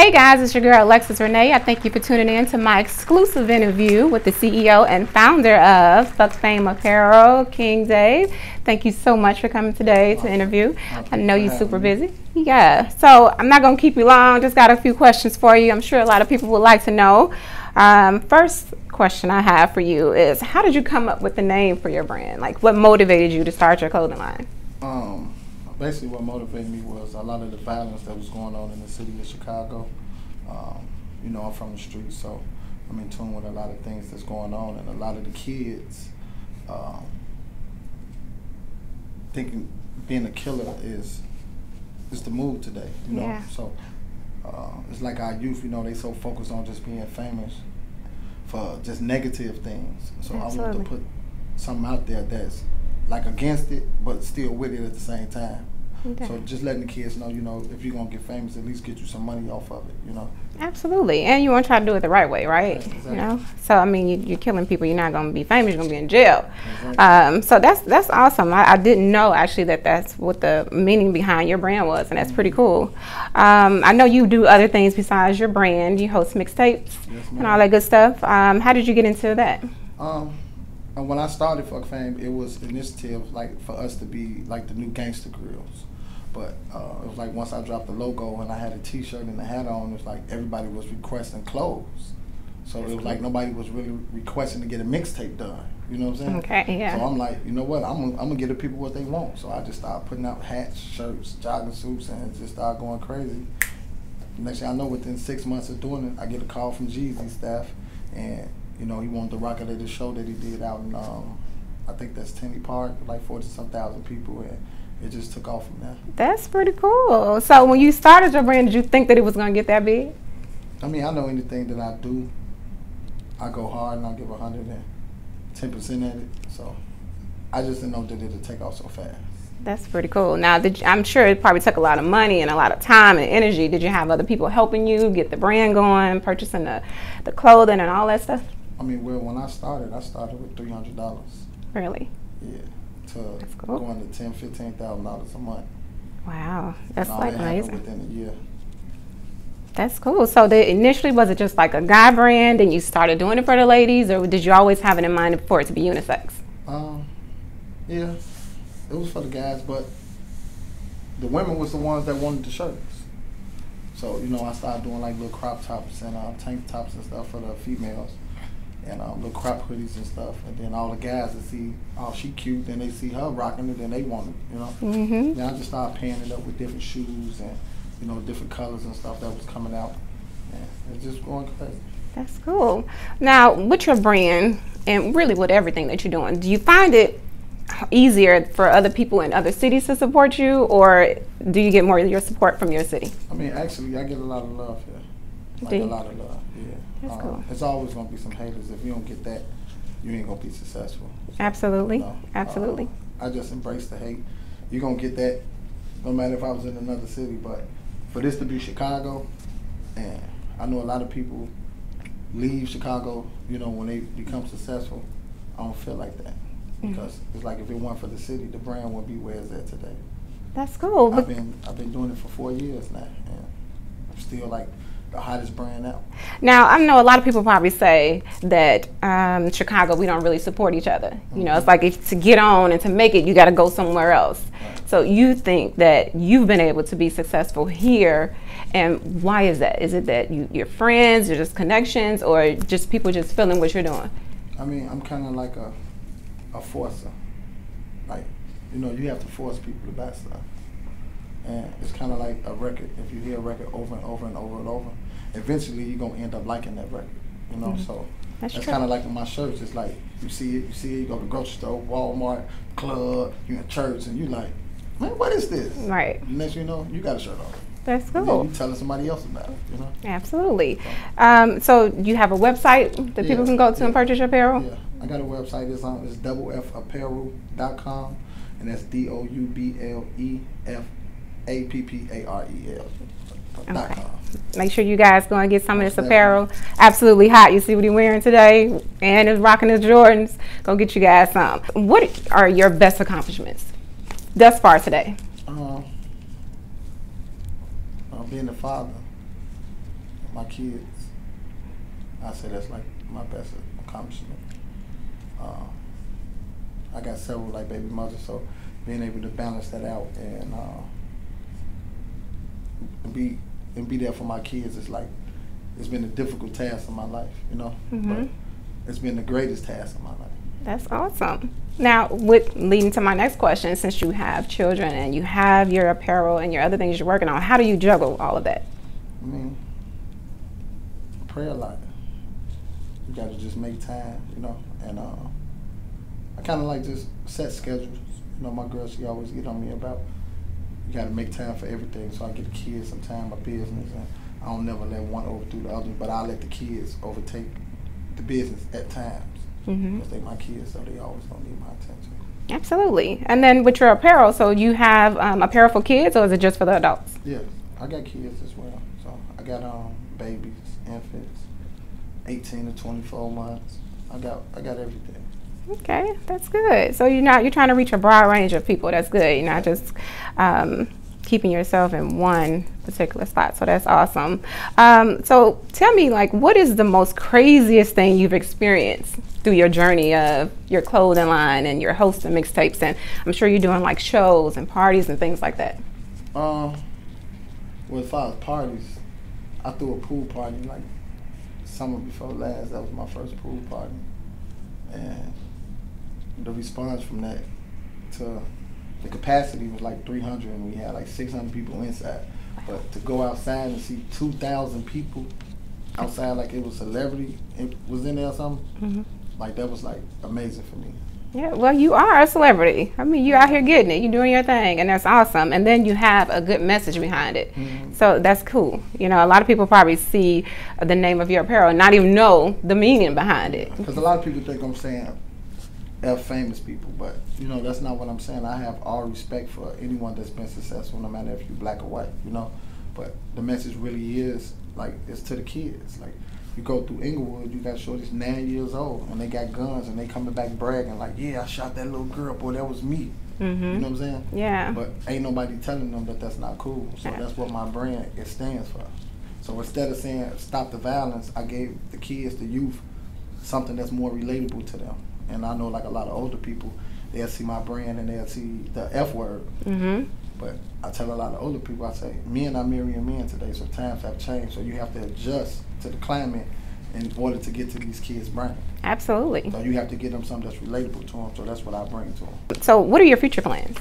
Hey guys, it's your girl Alexus Renee. I thank you for tuning in to my exclusive interview with the CEO and founder of Fuck Fame Apparel, King Dave. Thank you so much for coming today to interview. I know you're super busy. Yeah, so I'm not going to keep you long. Just got a few questions for you. I'm sure a lot of people would like to know. First question I have for you is, how did you come up with the name for your brand? Like, what motivated you to start your clothing line? Basically what motivated me was a lot of the violence that was going on in the city of Chicago. You know, I'm from the streets, so I'm in tune with a lot of things that's going on, and a lot of the kids thinking being a killer is the move today, you know? Yeah. So it's like our youth, you know, they so focused on just being famous for just negative things. So absolutely. I wanted to put something out there that's like against it, but still with it at the same time. Okay. So just letting the kids know, you know, if you're going to get famous, at least get you some money off of it, you know. Absolutely. And you want to try to do it the right way, right? Exactly. You know? So, I mean, you're killing people. You're not going to be famous. You're going to be in jail. Exactly. So that's awesome. I didn't know, actually, that's what the meaning behind your brand was, and that's pretty cool. I know you do other things besides your brand. You host mixtapes and all that good stuff. How did you get into that? And when I started Fuck Fame, it was initiative like for us to be like the new gangster grills. But it was like once I dropped the logo and I had a t-shirt and a hat on, it was like everybody was requesting clothes. So it was like nobody was really requesting to get a mixtape done. You know what I'm saying? Okay, yeah. So I'm like, you know what, I'm gonna give the people what they want. So I just started putting out hats, shirts, jogging suits, and just started going crazy. Next thing I know, within 6 months of doing it, I get a call from Jeezy's staff, and you know, he wanted the rocket at the show that he did out in, I think that's Tenny Park, like 40-some thousand people, and it just took off from there. That's pretty cool. So when you started your brand, did you think that it was going to get that big? I mean, I know anything that I do, I go hard and I give 110% at it. So I just didn't know that it would take off so fast. That's pretty cool. Now, I'm sure it probably took a lot of money and a lot of time and energy. Did you have other people helping you get the brand going, purchasing the clothing and all that stuff? I mean, well, when I started with $300. Really? Yeah. That's cool. Going to $10,000–$15,000 a month. Wow, that's like amazing. Within a year. That's cool. So initially, was it just like a guy brand, and you started doing it for the ladies, or did you always have it in mind for it to be unisex? Yeah, it was for the guys, but the women was the ones that wanted the shirts. So you know, I started doing like little crop tops and tank tops and stuff for the females. And little crop hoodies and stuff, and then all the guys that see, oh, she cute, then they see her rocking it, and they want it, you know. Mm-hmm. Then I just started pairing it up with different shoes and, you know, different colors and stuff that was coming out. And it's just going crazy. That's cool. Now, with your brand, and really with everything that you're doing, do you find it easier for other people in other cities to support you, or do you get more of your support from your city? I mean, actually, I get a lot of love here. Like a lot of love, yeah. That's cool. There's always going to be some haters. If you don't get that, you ain't going to be successful. So, absolutely. You know, absolutely. I just embrace the hate. You're going to get that no matter if I was in another city. But for this to be Chicago, and I know a lot of people leave Chicago, you know, when they become successful. I don't feel like that. Because it's like if it weren't for the city, the brand wouldn't be where it's at today. That's cool. I've been doing it for 4 years now, and I'm still like the hottest brand out. Now, I know a lot of people probably say that Chicago, we don't really support each other. Mm-hmm. You know, it's like to get on and to make it, you got to go somewhere else. Right. So you think that you've been able to be successful here, and why is that? Is it that you're friends, or just connections, or just people just feeling what you're doing? I mean, I'm kind of like a forcer. Like, you know, you have to force people to buy stuff. And it's kind of like a record. If you hear a record over and over and over and over, eventually you're going to end up liking that record, you know? Mm-hmm. So that's kind of like in my shirts. It's like you see it, you go to the grocery store, Walmart, club, you're in church, and you're like, man, what is this? Right. Next you know, you got a shirt on. That's cool. And then you telling somebody else about it, you know? Absolutely. So you have a website that people can go to and purchase your apparel? Yeah, I got a website. It's doublefapparel.com, and that's DOUBLEFAPPAREL.com. Okay. Make sure you guys go and get some of this apparel. Absolutely hot. You see what he's wearing today, and he's rocking his Jordans. Go get you guys some. What are your best accomplishments thus far today? Being a father, my kids, I say that's like my best accomplishment. I got several like baby mothers, so being able to balance that out and be there for my kids is like, it's been a difficult task in my life, you know. But it's been the greatest task in my life. That's awesome. Now, with leading to my next question, since you have children and you have your apparel and your other things you're working on, how do you juggle all of that? I mean, pray a lot. You got to just make time, you know. And I kind of like just set schedules. You know, my girl, she always get on me about, you got to make time for everything. So I get the kids some time, my business, and I don't never let one overdo the other, but I let the kids overtake the business at times. Because they my kids, so they always gonna need my attention. Absolutely. And then with your apparel, so you have apparel for kids, or is it just for the adults? Yeah, I got kids as well. So I got babies, infants, 18 to 24 months. I got everything. Okay, that's good. So you're trying to reach a broad range of people. That's good. You're not just keeping yourself in one particular spot. So that's awesome. So tell me, like, what is the most craziest thing you've experienced through your journey of your clothing line and your hosting mixtapes? And I'm sure you're doing like shows and parties and things like that. Well, as far as parties, I threw a pool party like summer before last. That was my first pool party. And the response from that to the capacity was like 300, and we had like 600 people inside. But to go outside and see 2,000 people outside like it was celebrity, it was in there or something, like that was like amazing for me. Yeah, well, you are a celebrity. I mean, you're out here getting it. You're doing your thing, and that's awesome. And then you have a good message behind it. So that's cool. You know, a lot of people probably see the name of your apparel and not even know the meaning behind it. Because a lot of people think I'm saying F famous people, but you know, that's not what I'm saying. I have all respect for anyone that's been successful, no matter if you're black or white, you know. But the message really is, like, it's to the kids. Like, you go through Inglewood, you got shorties 9 years old, and they got guns, and they coming back bragging, like, yeah, I shot that little girl, boy, that was me. You know what I'm saying? Yeah. But ain't nobody telling them that that's not cool. So that's what my brand, it stands for. So instead of saying, stop the violence, I gave the kids, the youth, something that's more relatable to them. And I know, like, a lot of older people, they'll see my brand and they'll see the F word. But I tell a lot of older people, I say, men are marrying men today, so times have changed. So you have to adjust to the climate in order to get to these kids' brain. Absolutely. So you have to get them something that's relatable to them. So that's what I bring to them. So what are your future plans?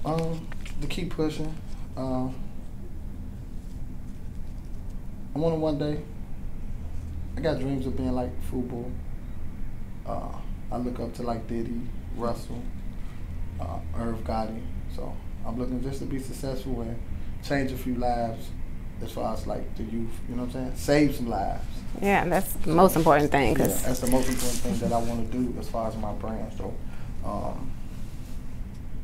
To keep pushing. I want to one day, I got dreams of being like Fubu. I look up to like Diddy, Russell, Irv Gotti. So I'm looking just to be successful and change a few lives as far as like the youth, you know what I'm saying? Save some lives. Yeah, that's the most important thing. Yeah, that's the most important thing that I want to do as far as my brand. So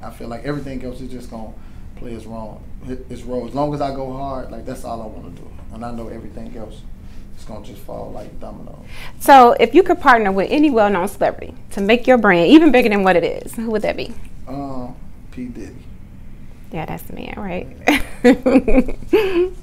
I feel like everything else is just going to play its role. As long as I go hard, like that's all I want to do. And I know everything else is going to just fall like dominoes. So if you could partner with any well-known celebrity to make your brand even bigger than what it is, who would that be? P. Diddy. Yeah, that's the man, right?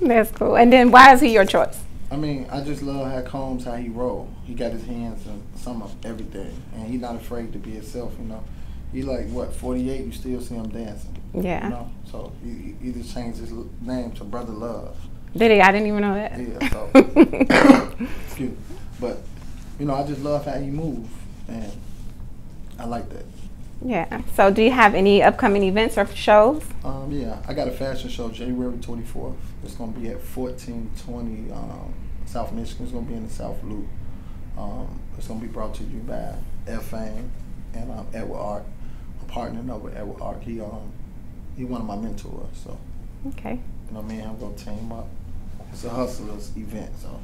That's cool. And then why is he your choice? I mean, I just love how Combs, how he roll. He got his hands in some of everything, and he's not afraid to be himself, you know. He like, what, 48, you still see him dancing. Yeah. You know? So he just changed his name to Brother Love. Did he? I didn't even know that. Yeah, so, excuse me. But, you know, I just love how he moves, and I like that. Yeah. So do you have any upcoming events or shows? Yeah, I got a fashion show January 24th. It's going to be at 1420 South Michigan. It's going to be in the South Loop. It's going to be brought to you by F-Fame and Edward Art. I'm partnering up with Edward Art. He one of my mentors. So, okay. You know, me and him going to team up. It's a hustlers event, so.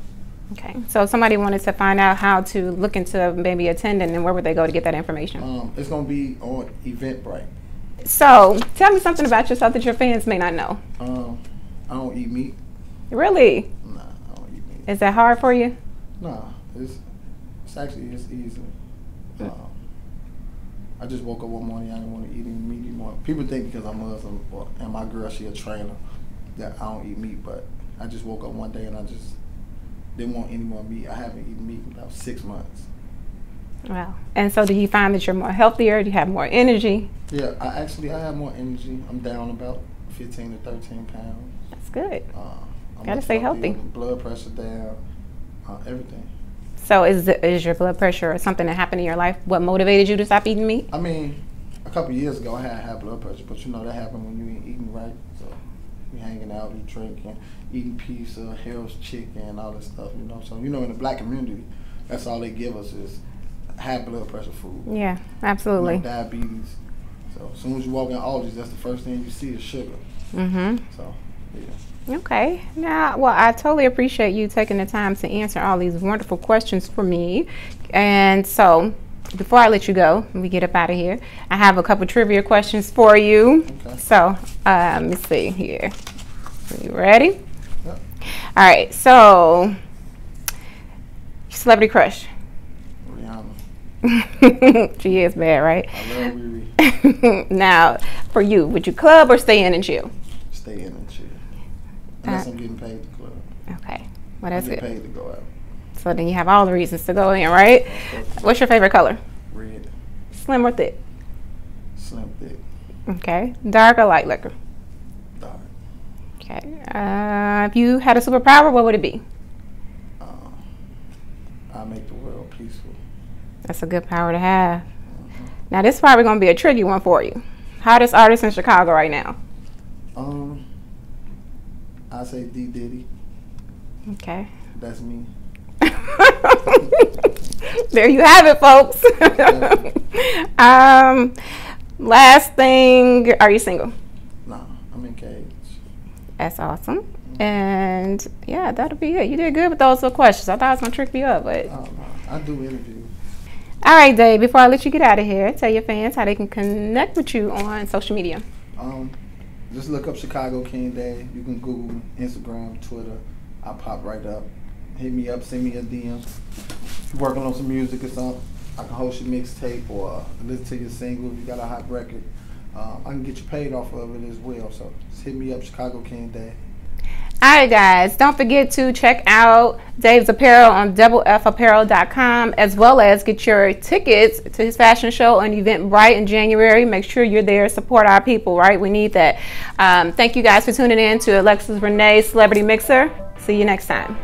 Okay, so if somebody wanted to find out how to look into maybe attending, then where would they go to get that information? It's going to be on Eventbrite. So tell me something about yourself that your fans may not know. I don't eat meat. Really? Nah, I don't eat meat. Is that hard for you? Nah, it's easy. I just woke up one morning, I didn't want to eat any meat anymore. People think because I'm Muslim and my girl, she a trainer, that I don't eat meat, but I just woke up one day and I just didn't want any more meat. I haven't eaten meat in about 6 months. Wow. And so do you find that you're more healthier? Do you have more energy? Yeah, I have more energy. I'm down about 15 to 13 pounds. That's good. I'm Gotta stay healthy. Blood pressure down, everything. So is your blood pressure or something that happened in your life what motivated you to stop eating meat? I mean, a couple of years ago I had high blood pressure, but you know that happened when you ain't eating right. So you hanging out, you drinking, eating pizza, Hell's Chicken, all this stuff, you know. So you know, in the black community, that's all they give us is high blood pressure food. Yeah, absolutely. You know, diabetes. So as soon as you walk in Aldi's, that's the first thing you see is sugar. Mm-hmm. So yeah. Okay. Now, well, I totally appreciate you taking the time to answer all these wonderful questions for me. And so, before I let you go, we get up out of here, I have a couple trivia questions for you. Okay. So, let me see here. Are you ready? Yep. All right. So, celebrity crush. Rihanna. She is bad, right? I love Riri. Now, for you, would you club or stay in and chill? Stay in and chill. Unless I'm getting paid to club. Okay. Well, that's good. I get paid to go out. So then you have all the reasons to go in, right? What's your favorite color? Red. Slim or thick? Slim, thick. Okay. Dark or light liquor? Dark. Okay. If you had a superpower, what would it be? I make the world peaceful. That's a good power to have. Now, this is probably going to be a tricky one for you. Hottest artist in Chicago right now? I say D. Diddy. Okay. That's me. There you have it, folks. Last thing, are you single? No, I'm engaged. That's awesome. And yeah, that'll be it. You did good with those little questions. I thought I was going to trick you up, but. Oh, no. I do interviews. All right, Dave, before I let you get out of here, tell your fans how they can connect with you on social media. Just look up Chicago King Dave. You can Google, Instagram, Twitter. I'll pop right up. Hit me up, send me a DM. If you're working on some music or something, I can host your mixtape or listen to your single if you got a hot record. I can get you paid off of it as well. So just hit me up, Chicago King Dave. All right, guys, don't forget to check out Dave's apparel on doublefapparel.com, as well as get your tickets to his fashion show on Eventbrite in January. Make sure you're there, support our people, right? We need that. Thank you guys for tuning in to Alexus Renee Celebrity Mixer. See you next time.